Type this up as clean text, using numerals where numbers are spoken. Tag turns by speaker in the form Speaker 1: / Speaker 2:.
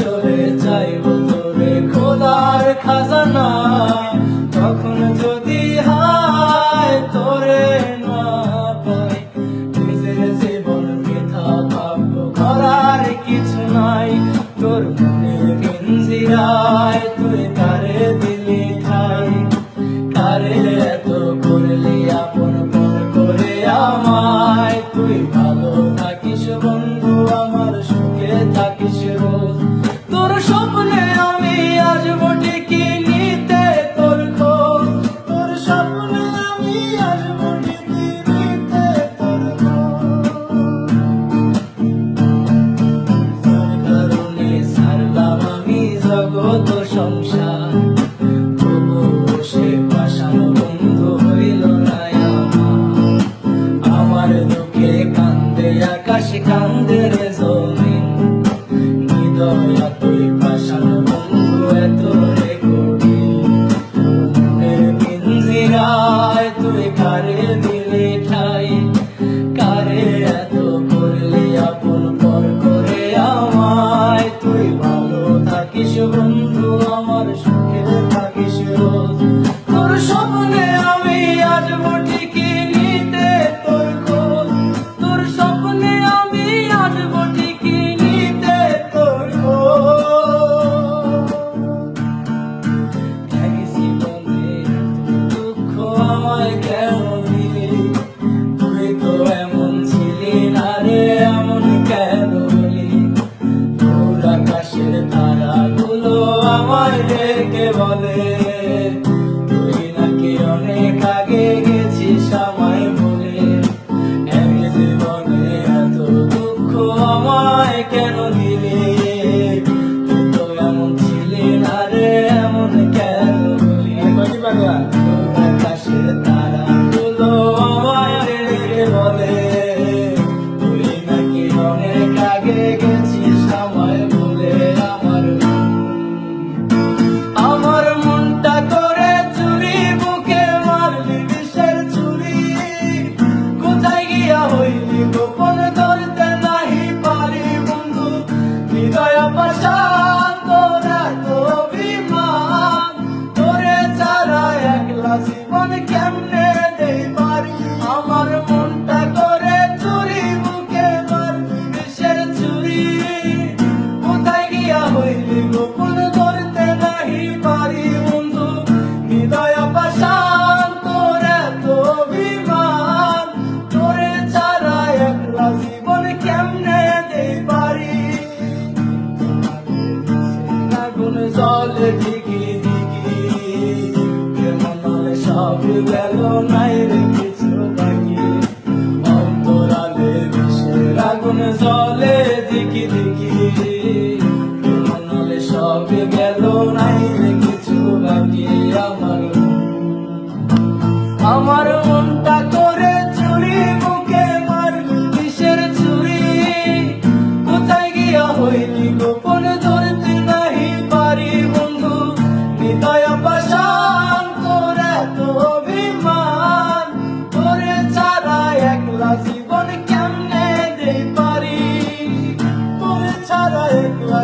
Speaker 1: আসরে চাইবো তোরে খোদার খাজানা, তখন যদি হায় তোরে না পাই, নিজের জীবন বৃথা ভাববো, করার কিছু নাই। তোর মনে পিঞ্জিরায় তুই কারে দিলি ঠাই, কারে এত করলি আপন পর করে আমায়। তুই ভালো থাকিস বন্ধু, আমার সুখে থাকিস রোজ। তোর স্বপ্নে আমি আসবো ঠিকই নিতে তোর খোঁজ, তোর স্বপ্নে আমি আসবো ঠিকই নিতে তোর খোঁজ। তোর কারণে ছাড়লাম আমি জগৎ সংসার, তবু সে পাষাণ বন্ধু হইল না আমার। আমার দুঃখে কান্দে আকাশ, কান্দে রে জমিন, হৃদয় তুই পাষাণ বন্ধু এত রে কঠিন। মনের পিঞ্জিরায় তুই কারে দিলি ঠাই, কারে এত করলি আপন পর করে আমায়। তুই ভালো থাকিস বন্ধু, আমার সুখে থাকিস রোজ। তোর স্বপ্নে আমি আসবো ঠিকই নিতে তোর খোঁজ, তোর স্বপ্নে আমি আসবো ঠিকই নিতে তোর খোঁজ। এক জীবনে দুঃখ আমায় কেন দিলি, তুই তো এমন ছিলি না রে, এমন কেন হলি। তোর আকাশের তারাগুলো আমায় ডেকে বলে, তুই নাকি অনেক আগে গেছিস আমায় বলে। এক জীবনে এত দুঃখ আমায় কেন দিলি, তুই তো এমন ছিলি না রে, এমন কেন হলি। তোর আকাশের তারাগুলো আমায় ডেকে বলে, তুই নাকি অনেক আগে গেছিস আমায় বলে। আমার মনটা করে চুরি, বুকে মারলি বিষের ছুরি, কোথায় গিয়া হইলি গোপন ধরতে নাহি পারি বন্ধু। হৃদয় পাষাণ তোর এত অভিমান, তোরে ছাড়া একলা জীবন কেমনে দেই পারি। আমার মনটা করে চুরি, বুকে মারলি বিষের ছুরি, কোথায় গিয়া হইলি গোপন ধরতে নাহি পারি বন্ধু। হৃদয় পাষাণ তোর এত অভিমান, তোরে ছাড়া একলা জীবন কেমনে দেই পারি। আগুন জলে ঠিকই ঠিকই, কেমন হলে সব গেল নাই রে কিছু বাকি। অন্তরালে বিষের আগুন জলে দিকি দিকি, কেমন হলে সব গেল নাই রে কিছু বাকি। আমার মনটা করে চুরি, বুকে মারলি বিষের ছুরি, কোথায় গিয়া হইলি গোপন ধরতে নাহি পারি বন্ধু। হৃদয় পাষাণ তোর এত অভিমান, তোরে ছাড়া একলা জীবন কেমনে দেই পারি, তোরে ছাড়া একলা